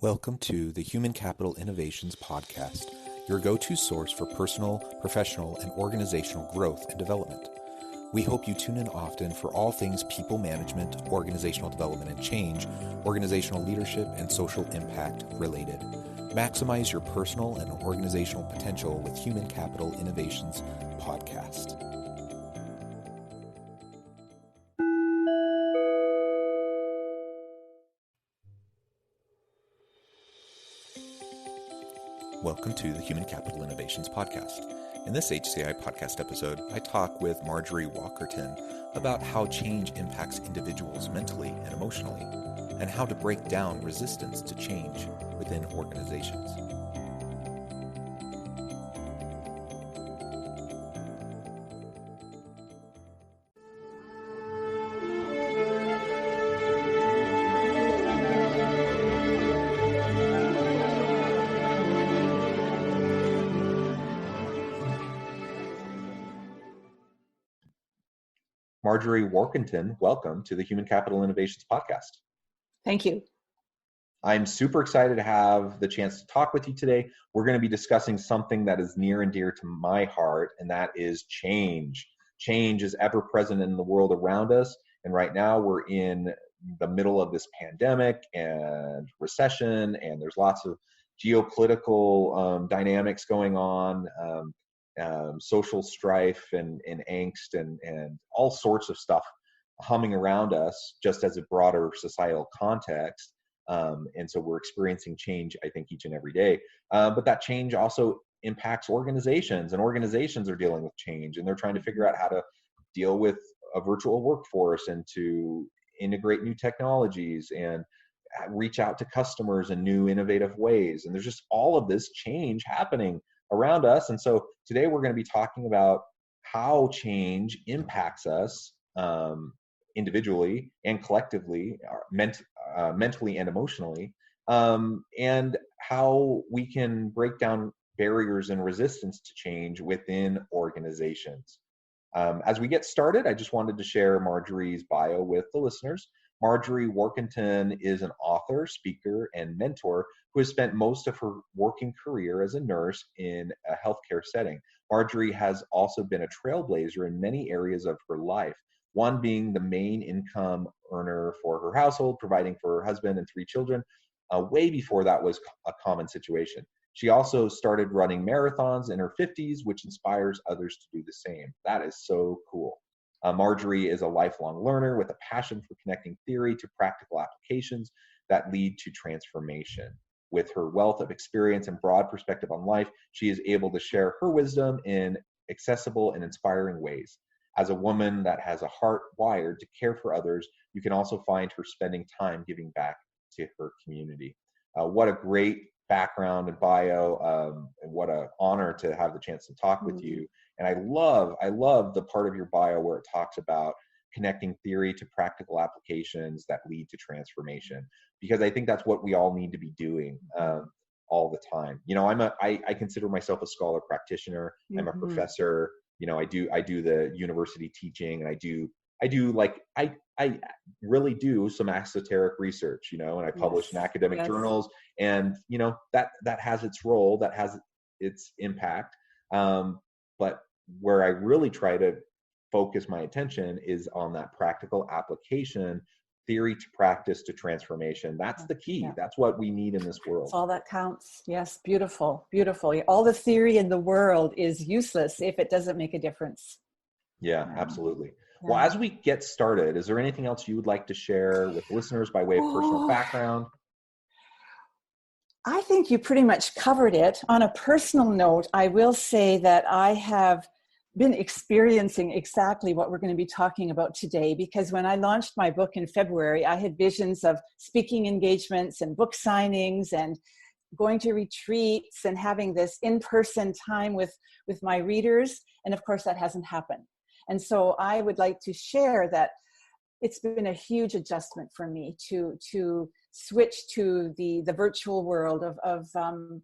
Welcome to the Human Capital Innovations Podcast, your go-to source for personal, professional, and organizational growth and development. We hope you tune in often for all things people management, organizational development and change, organizational leadership, and social impact related. Maximize your personal and organizational potential with Human Capital Innovations Podcast. Welcome to the Human Capital Innovations Podcast. In this HCI podcast episode, I talk with Marjorie Walkerton about how change impacts individuals mentally and emotionally, and how to break down resistance to change within organizations. Marjorie Walkerton, welcome to the Human Capital Innovations Podcast. Thank you. I'm super excited to have the chance to talk with you today. We're going to be discussing something that is near and dear to my heart, and that is change. Change is ever present in the world around us, and right now we're in the middle of this pandemic and recession, and there's lots of geopolitical dynamics going on. Social strife and angst and all sorts of stuff humming around us just as a broader societal context. And so we're experiencing change, I think, each and every day. But that change also impacts organizations, and organizations are dealing with change, and they're trying to figure out how to deal with a virtual workforce and to integrate new technologies and reach out to customers in new innovative ways. And there's just all of this change happening around us. And so today we're going to be talking about how change impacts us individually and collectively, mentally and emotionally, and how we can break down barriers and resistance to change within organizations. As we get started, I just wanted to share Marjorie's bio with the listeners. Marjorie Walkerton is an author, speaker, and mentor who has spent most of her working career as a nurse in a healthcare setting. Marjorie has also been a trailblazer in many areas of her life, one being the main income earner for her household, providing for her husband and 3 children, way before that was a common situation. She also started running marathons in her 50s, which inspires others to do the same. That is so cool. Marjorie is a lifelong learner with a passion for connecting theory to practical applications that lead to transformation. With her wealth of experience and broad perspective on life, she is able to share her wisdom in accessible and inspiring ways. As a woman that has a heart wired to care for others, you can also find her spending time giving back to her community. What a great background and bio, and what an honor to have the chance to talk with you. And I love the part of your bio where it talks about connecting theory to practical applications that lead to transformation, because I think that's what we all need to be doing all the time. You know, I consider myself a scholar practitioner. I'm a professor. You know, I do the university teaching, and I really do some esoteric research, you know, and I publish in academic journals, and, you know, that has its role, that has its impact. But where I really try to focus my attention is on that practical application, theory to practice to transformation. That's the key. That's what we need in this world. That's all that counts. Yes. Beautiful. Beautiful. All the theory in the world is useless if it doesn't make a difference. Yeah, absolutely. Well, as we get started, is there anything else you would like to share with listeners by way of personal background? I think you pretty much covered it. On a personal note, I will say that I have been experiencing exactly what we're going to be talking about today, because when I launched my book in February, I had visions of speaking engagements and book signings and going to retreats and having this in-person time with my readers. And of course, that hasn't happened. And so I would like to share that it's been a huge adjustment for me to switch to the virtual world of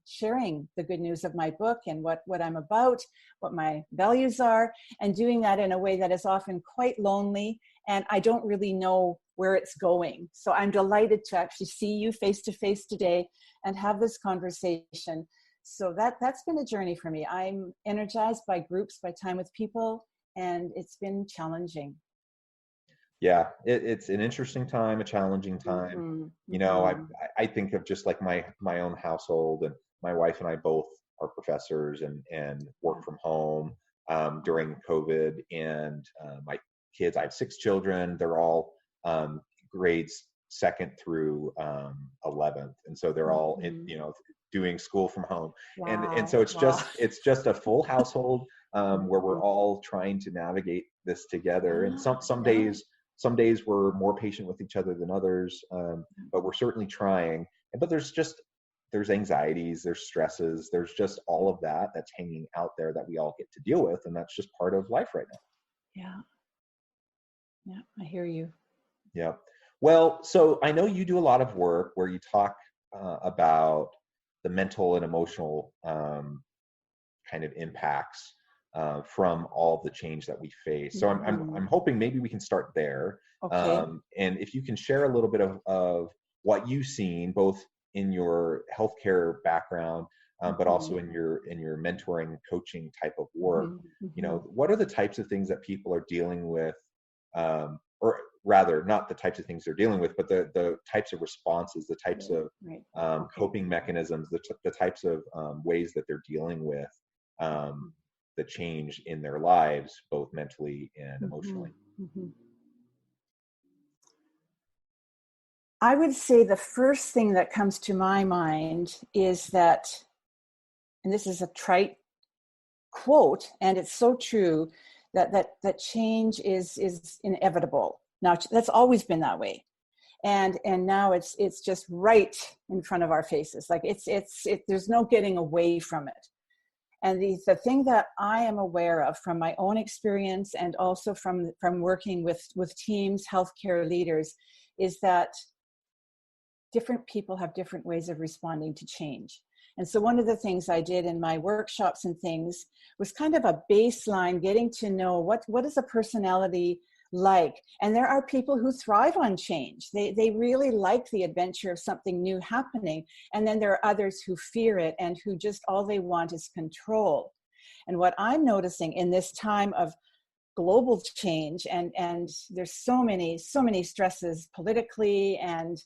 sharing the good news of my book and what I'm about, what my values are, and doing that in a way that is often quite lonely. And I don't really know where it's going. So I'm delighted to actually see you face to face today and have this conversation. So that's been a journey for me. I'm energized by groups, by time with people, and it's been challenging. Yeah, it's an interesting time, a challenging time. Mm-hmm. You know, Mm-hmm. I think of just like my own household, and my wife and I both are professors and work from home during COVID. And my kids, I have 6 children. They're all grades second through 11th, and so they're all Mm-hmm. doing school from home. And Wow. so Wow. it's just a full household where Mm-hmm. we're all trying to navigate this together. And Yeah, some yeah. days we're more patient with each other than others, but we're certainly trying. But there's anxieties, there's stresses, there's just all of that that's hanging out there that we all get to deal with, and that's just part of life right now. Yeah. Yeah, I hear you. Yeah. Well, so I know you do a lot of work where you talk about the mental and emotional kind of impacts from all of the change that we face. So Mm-hmm. I'm hoping maybe we can start there. Okay. And if you can share a little bit of what you've seen, both in your healthcare background, but Mm-hmm. also in your mentoring, coaching type of work. Mm-hmm. You Mm-hmm. know, what are the types of things that people are dealing with, or rather, not the types of things they're dealing with, but the types of responses, the types Right. of Right. Okay. coping mechanisms, the types of ways that they're dealing with um, the change in their lives, both mentally and Mm-hmm. emotionally. Mm-hmm. I would say the first thing that comes to my mind is that, and this is a trite quote, and it's so true, that change is inevitable. Now that's always been that way, and now it's just right in front of our faces. Like there's no getting away from it. And the thing that I am aware of from my own experience, and also from working with teams, healthcare leaders, is that different people have different ways of responding to change. And so one of the things I did in my workshops and things was kind of a baseline, getting to know what is a personality like. And there are people who thrive on change. They really like the adventure of something new happening. And then there are others who fear it and who just all they want is control. And what I'm noticing in this time of global change, and there's so many stresses politically and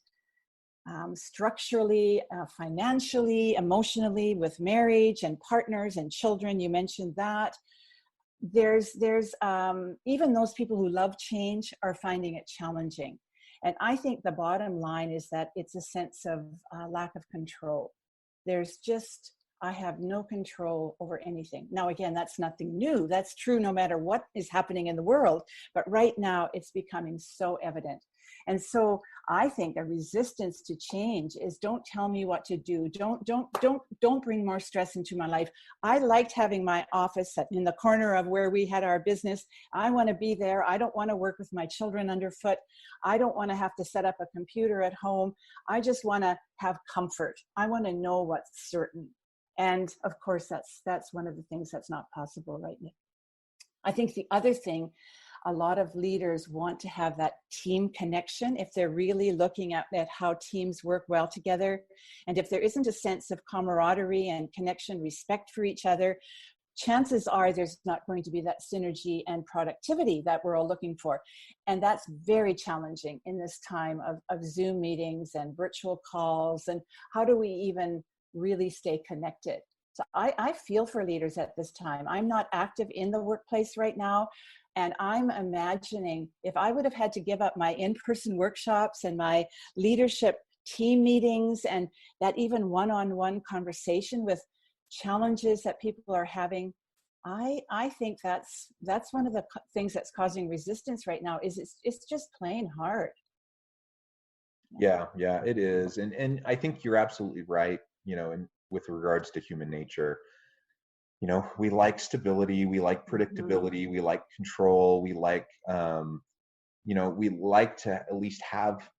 structurally, financially, emotionally, with marriage and partners and children. You mentioned that. There's even those people who love change are finding it challenging. And I think the bottom line is that it's a sense of lack of control. There's just, I have no control over anything. Now, again, that's nothing new. That's true no matter what is happening in the world. But right now, it's becoming so evident. And so I think a resistance to change is, don't tell me what to do. Don't bring more stress into my life. I liked having my office in the corner of where we had our business. I want to be there. I don't want to work with my children underfoot. I don't want to have to set up a computer at home. I just want to have comfort. I want to know what's certain. And of course, that's one of the things that's not possible right now. I think the other thing, a lot of leaders want to have that team connection if they're really looking at how teams work well together. And if there isn't a sense of camaraderie and connection, respect for each other, chances are there's not going to be that synergy and productivity that we're all looking for. And that's very challenging in this time of Zoom meetings and virtual calls. And how do we even really stay connected? So I feel for leaders at this time. I'm not active in the workplace right now. And I'm imagining if I would have had to give up my in-person workshops and my leadership team meetings and that even one-on-one conversation with challenges that people are having, I think that's one of the things that's causing resistance right now. Is it's just plain hard. Yeah, it is. And I think you're absolutely right, and with regards to human nature. We like stability, we like predictability, we like control, we like we like to at least have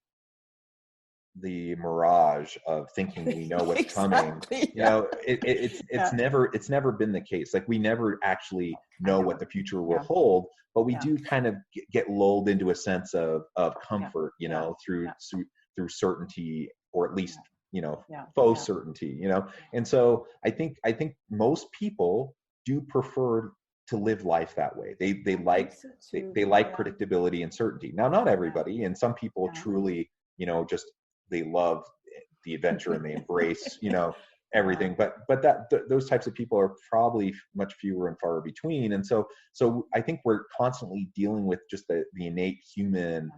the mirage of thinking we know what's coming. Exactly, You know, it's never been the case. Like, we never actually I know know. what the future will Yeah. hold, but we Yeah. do kind of get lulled into a sense of comfort, you Yeah. know, through through certainty, or at least, you know, Yeah. faux Yeah. certainty, you know. And so I think most people do prefer to live life that way. They I think so too. they like Yeah. predictability and certainty. Now, not everybody, and some people Yeah. truly, you know, just they love the adventure and they embrace, you know, everything. But those types of people are probably much fewer and far between. And so I think we're constantly dealing with just the innate human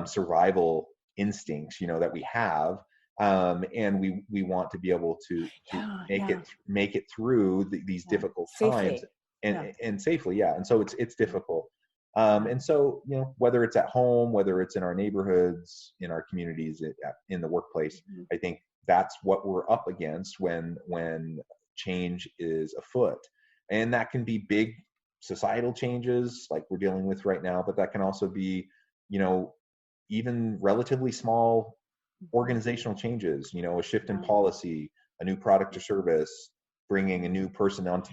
survival instincts, you know, that we have. And we want to be able to make it through these difficult times Safely. and safely. Yeah. And so it's difficult. And so, you know, whether it's at home, whether it's in our neighborhoods, in our communities, in the workplace, I think that's what we're up against when change is afoot. And that can be big societal changes like we're dealing with right now, but that can also be, you know, even relatively small organizational changes, you know, a shift in policy, a new product or service, bringing a new person onto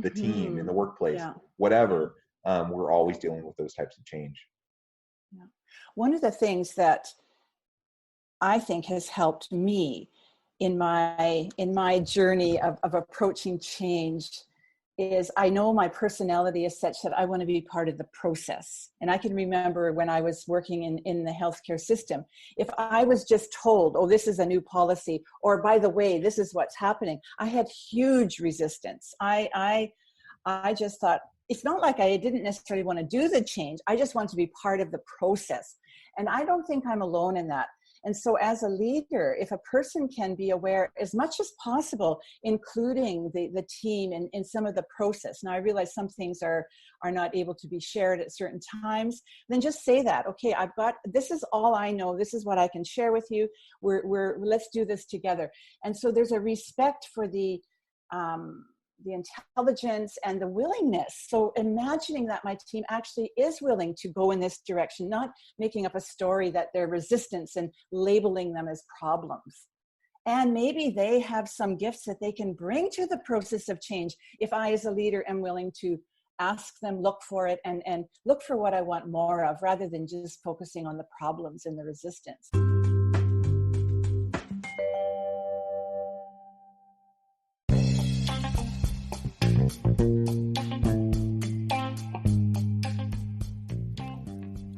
the team in the workplace, whatever. We're always dealing with those types of change. Yeah. One of the things that I think has helped me in my journey of approaching change is I know my personality is such that I want to be part of the process. And I can remember when I was working in the healthcare system, if I was just told, oh, this is a new policy, or by the way, this is what's happening, I had huge resistance. I just thought, it's not like I didn't necessarily want to do the change. I just want to be part of the process. And I don't think I'm alone in that. And so as a leader, if a person can be aware as much as possible, including the team in some of the process. Now I realize some things are not able to be shared at certain times, then just say that, okay, this is all I know. This is what I can share with you. Let's do this together. And so there's a respect for the intelligence and the willingness. So imagining that my team actually is willing to go in this direction, not making up a story that they're resistance and labeling them as problems. And maybe they have some gifts that they can bring to the process of change if I, as a leader, am willing to ask them, look for it, and look for what I want more of, rather than just focusing on the problems and the resistance.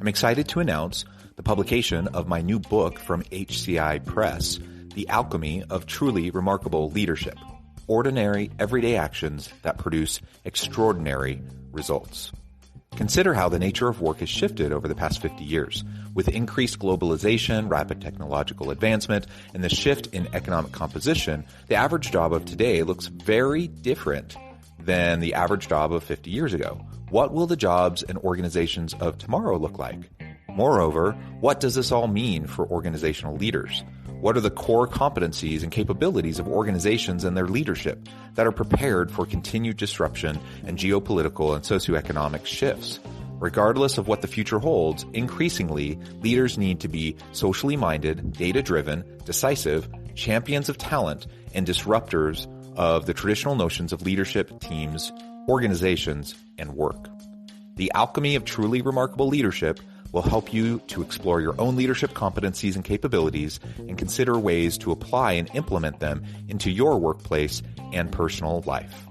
I'm excited to announce the publication of my new book from HCI Press, The Alchemy of Truly Remarkable Leadership: Ordinary, Everyday Actions that Produce Extraordinary Results. Consider how the nature of work has shifted over the past 50 years. With increased globalization, rapid technological advancement, and the shift in economic composition, the average job of today looks very different than the average job of 50 years ago. What will the jobs and organizations of tomorrow look like? Moreover, what does this all mean for organizational leaders? What are the core competencies and capabilities of organizations and their leadership that are prepared for continued disruption and geopolitical and socioeconomic shifts? Regardless of what the future holds, increasingly, leaders need to be socially minded, data-driven, decisive, champions of talent, and disruptors of the traditional notions of leadership, teams, organizations, and work. The Alchemy of Truly Remarkable Leadership will help you to explore your own leadership competencies and capabilities and consider ways to apply and implement them into your workplace and personal life.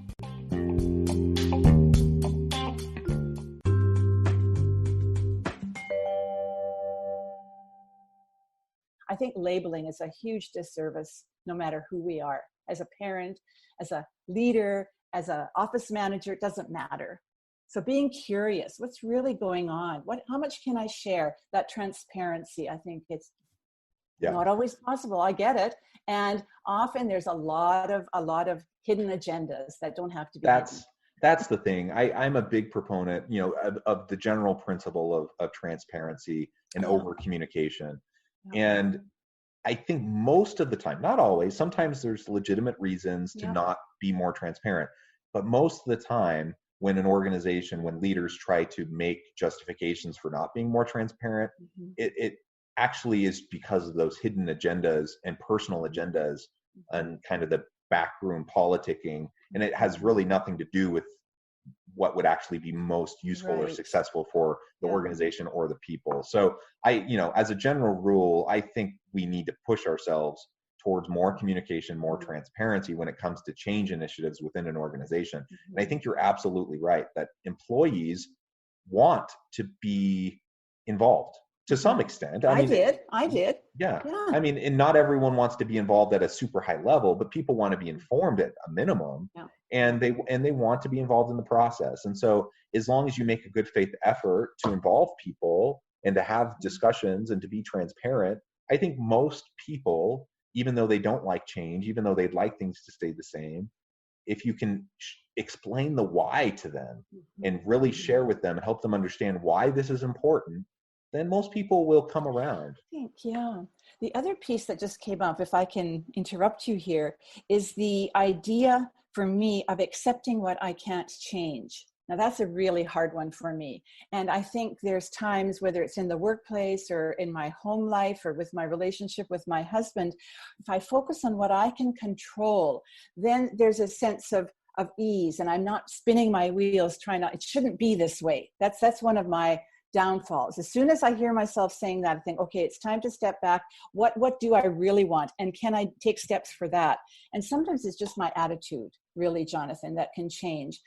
I think labeling is a huge disservice, no matter who we are. As a parent, as a leader, as an office manager, it doesn't matter. So being curious, what's really going on? How much can I share? That transparency, I think it's not always possible. I get it. And often there's a lot of hidden agendas that don't have to be. That's the thing. I'm a big proponent, you know, of the general principle of transparency and over communication. And I think most of the time, not always, sometimes there's legitimate reasons to not be more transparent. But most of the time, when leaders try to make justifications for not being more transparent, it actually is because of those hidden agendas and personal agendas and kind of the backroom politicking. And it has really nothing to do with what would actually be most useful or successful for the organization or the people. So as a general rule, I think we need to push ourselves towards more communication, more transparency when it comes to change initiatives within an organization. And I think you're absolutely right that employees want to be involved to some extent. I did. Yeah. I mean, and not everyone wants to be involved at a super high level, but people want to be informed at a minimum, and they want to be involved in the process. And so as long as you make a good faith effort to involve people and to have discussions and to be transparent, I think most people, even though they don't like change, even though they'd like things to stay the same, if you can explain the why to them and really share with them and help them understand why this is important, then most people will come around. The other piece that just came up, if I can interrupt you here, is the idea for me of accepting what I can't change. Now that's a really hard one for me. And I think there's times, whether it's in the workplace or in my home life or with my relationship with my husband, if I focus on what I can control, then there's a sense of ease, and I'm not spinning my wheels it shouldn't be this way. That's one of my downfalls. As soon as I hear myself saying that, I think, okay, it's time to step back. What do I really want? And can I take steps for that? And sometimes it's just my attitude, really, Jonathan, that can change.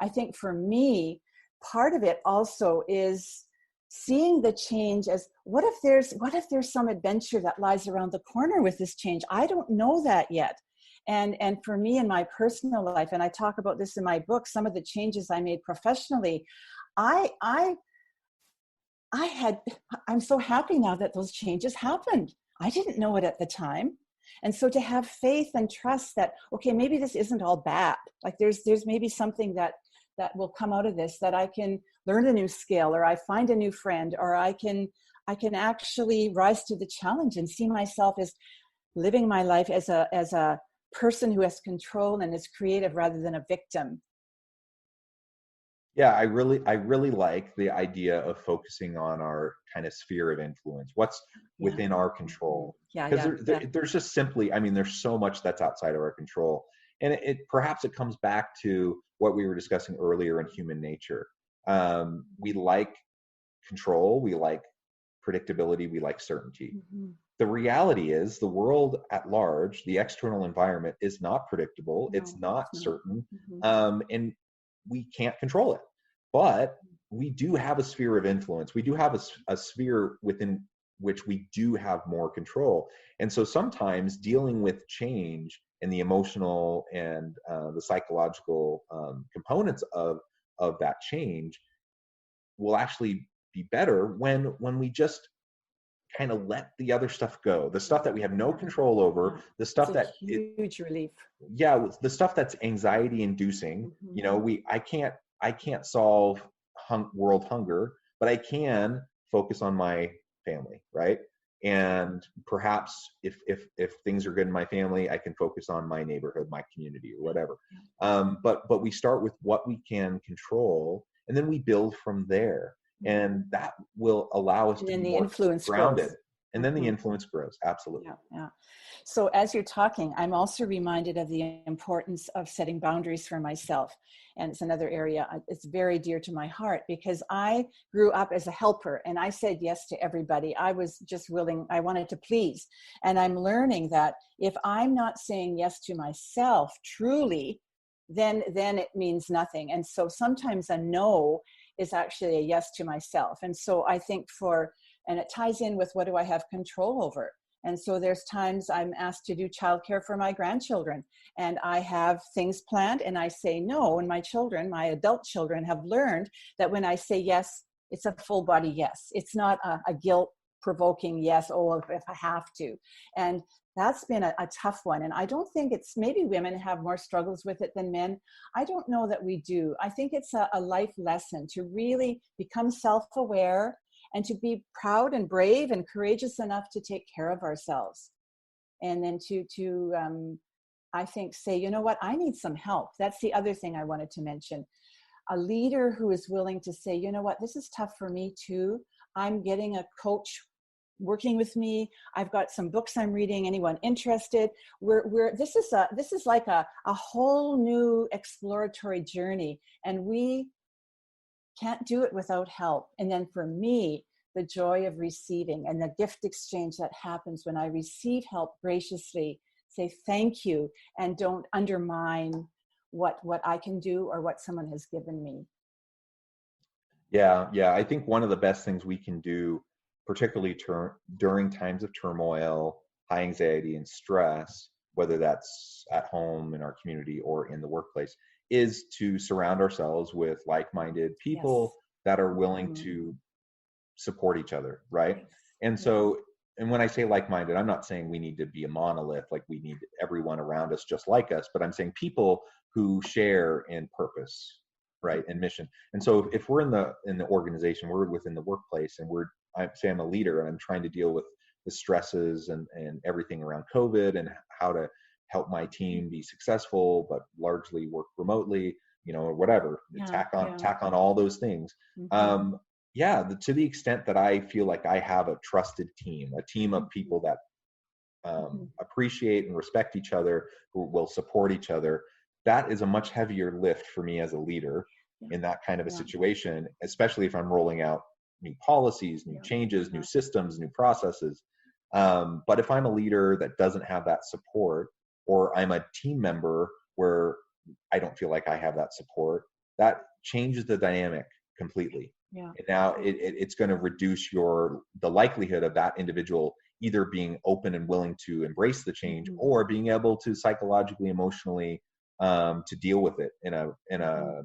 I think for me, part of it also is seeing the change as, what if there's some adventure that lies around the corner with this change? I don't know that yet. And for me in my personal life, and I talk about this in my book, some of the changes I made professionally, I'm so happy now that those changes happened. I didn't know it at the time. And so to have faith and trust that, okay, maybe this isn't all bad. Like there's maybe something that will come out of this, that I can learn a new skill, or I find a new friend, or I can actually rise to the challenge and see myself as living my life as a person who has control and is creative rather than a victim. Yeah, I really like the idea of focusing on our kind of sphere of influence, what's within our control. Because there's just simply, there's so much that's outside of our control. And perhaps it comes back to what we were discussing earlier in human nature. We like control, we like predictability, we like certainty. The reality is the world at large, the external environment is not predictable, it's not certain, and we can't control it. But we do have a sphere of influence. We do have a sphere within which we do have more control. And so sometimes dealing with change and the emotional and the psychological components of that change will actually be better when we just kind of let the other stuff go. The stuff that we have no control over, the stuff that huge relief. Yeah, the stuff that's anxiety inducing. I can't solve world hunger, but I can focus on my family, right? And perhaps if things are good in my family, I can focus on my neighborhood, my community, or whatever. But we start with what we can control, and then we build from there. And that will allow us to be more grounded. Grows. And then the influence grows. Absolutely. Yeah. So as you're talking, I'm also reminded of the importance of setting boundaries for myself. And it's another area, it's very dear to my heart, because I grew up as a helper and I said yes to everybody. I was just willing, I wanted to please. And I'm learning that if I'm not saying yes to myself truly, then it means nothing. And so sometimes a no is actually a yes to myself. And so I think and it ties in with what do I have control over? And so there's times I'm asked to do childcare for my grandchildren and I have things planned and I say no. And my adult children have learned that when I say yes, it's a full body yes. It's not a guilt provoking yes, if I have to. And that's been a tough one. And I don't think maybe women have more struggles with it than men. I don't know that we do. I think it's a life lesson to really become self-aware and to be proud and brave and courageous enough to take care of ourselves. And then to I think, say, you know what, I need some help. That's the other thing I wanted to mention. A leader who is willing to say, you know what, this is tough for me too. I'm getting a coach working with me. I've got some books I'm reading. Anyone interested? This is like a whole new exploratory journey, and we can't do it without help. And then for me, the joy of receiving and the gift exchange that happens when I receive help graciously, say thank you, and don't undermine what I can do or what someone has given me. Yeah. I think one of the best things we can do, particularly during times of turmoil, high anxiety, and stress, whether that's at home, in our community, or in the workplace, is to surround ourselves with like-minded people that are willing to support each other, right? And so, and when I say like-minded, I'm not saying we need to be a monolith, like we need everyone around us just like us, but I'm saying people who share in purpose, right, and mission. And so if we're in the organization, we're within the workplace, and I'm a leader, and I'm trying to deal with the stresses and everything around COVID, and how to help my team be successful, but largely work remotely, or whatever, tack on all those things. To the extent that I feel like I have a trusted team, a team of people that appreciate and respect each other, who will support each other, that is a much heavier lift for me as a leader in that kind of a situation, especially if I'm rolling out new policies, new changes, new systems, new processes. But if I'm a leader that doesn't have that support, or I'm a team member where I don't feel like I have that support, that changes the dynamic completely. And now it's going to reduce the likelihood of that individual either being open and willing to embrace the change, or being able to psychologically, emotionally, to deal with it in a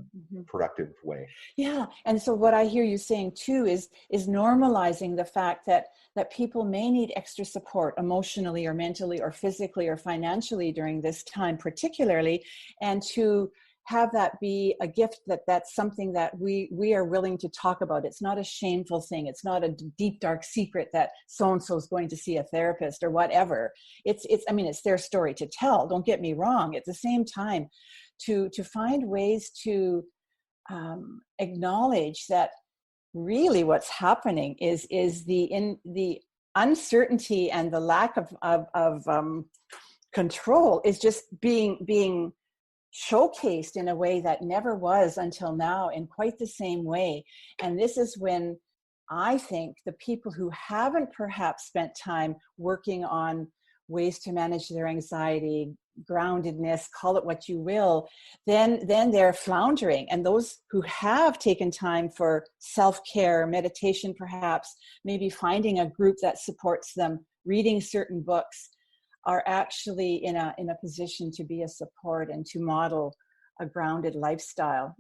productive way. Yeah. And so what I hear you saying too is normalizing the fact that people may need extra support emotionally or mentally or physically or financially during this time particularly, and to have that be a gift, that's something that we are willing to talk about. It's not a shameful thing. It's not a deep, dark secret that so-and-so is going to see a therapist or whatever. It's their story to tell. Don't get me wrong. At the same time, to find ways to acknowledge that really what's happening is the uncertainty and the lack of control is just being showcased in a way that never was until now, in quite the same way. And this is when I think the people who haven't perhaps spent time working on ways to manage their anxiety, groundedness, call it what you will, then they're floundering. And those who have taken time for self-care, meditation perhaps, maybe finding a group that supports them, reading certain books, are actually in a position to be a support and to model a grounded lifestyle.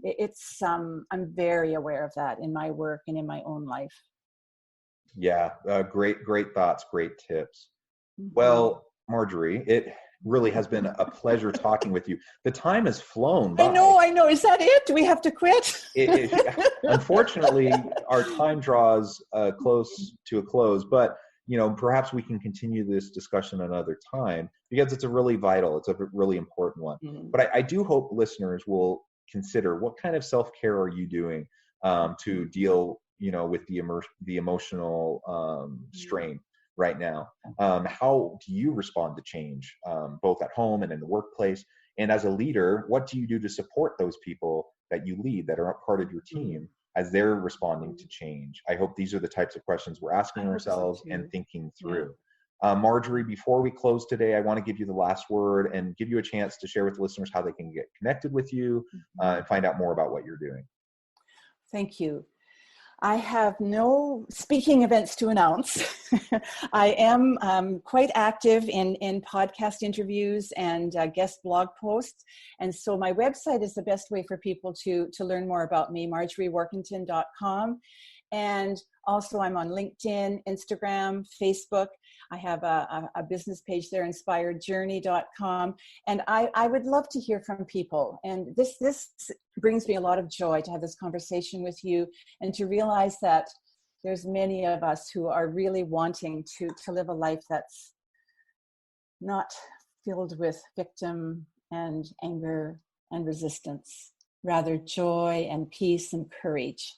I'm very aware of that in my work and in my own life. Yeah, great thoughts, great tips. Well, Marjorie, it really has been a pleasure talking with you. The time has flown by. I know. Is that it? Do we have to quit? Unfortunately, our time draws close to a close, but perhaps we can continue this discussion another time, because it's a really important one. But I do hope listeners will consider, what kind of self-care are you doing to deal, with the emotional strain right now? How do you respond to change, both at home and in the workplace? And as a leader, what do you do to support those people that you lead, that are a part of your team, as they're responding to change? I hope these are the types of questions we're asking ourselves and thinking through. Marjorie, before we close today, I want to give you the last word and give you a chance to share with the listeners how they can get connected with you and find out more about what you're doing. Thank you. I have no speaking events to announce. I am quite active in podcast interviews and guest blog posts. And so my website is the best way for people to learn more about me, marjorieworkington.com. And also I'm on LinkedIn, Instagram, Facebook. I have a business page there, inspiredjourney.com. And I would love to hear from people. And this brings me a lot of joy to have this conversation with you, and to realize that there's many of us who are really wanting to live a life that's not filled with victim and anger and resistance, rather joy and peace and courage.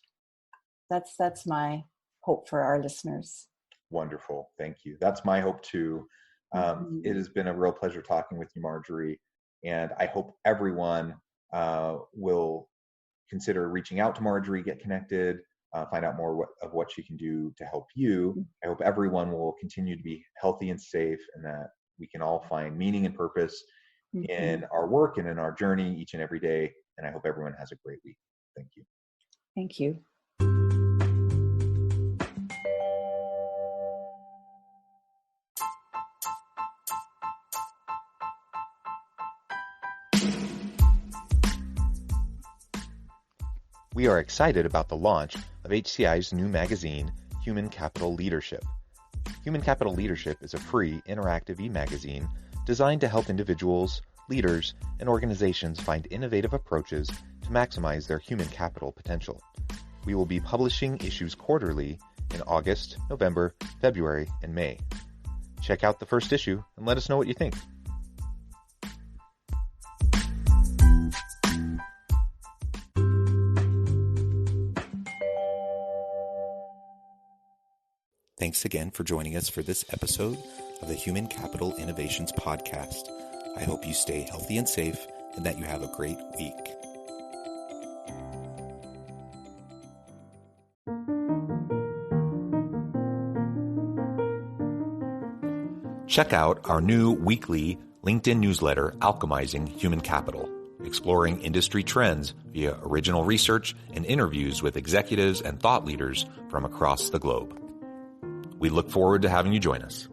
That's my hope for our listeners. Wonderful. Thank you. That's my hope too. It has been a real pleasure talking with you, Marjorie. And I hope everyone will consider reaching out to Marjorie, get connected, find out more of what she can do to help you. I hope everyone will continue to be healthy and safe, and that we can all find meaning and purpose in our work and in our journey each and every day. And I hope everyone has a great week. Thank you. Thank you. We are excited about the launch of HCI's new magazine, Human Capital Leadership. Human Capital Leadership is a free, interactive e-magazine designed to help individuals, leaders, and organizations find innovative approaches to maximize their human capital potential. We will be publishing issues quarterly in August, November, February, and May. Check out the first issue and let us know what you think. Thanks again for joining us for this episode of the Human Capital Innovations Podcast. I hope you stay healthy and safe and that you have a great week. Check out our new weekly LinkedIn newsletter, Alchemizing Human Capital, exploring industry trends via original research and interviews with executives and thought leaders from across the globe. We look forward to having you join us.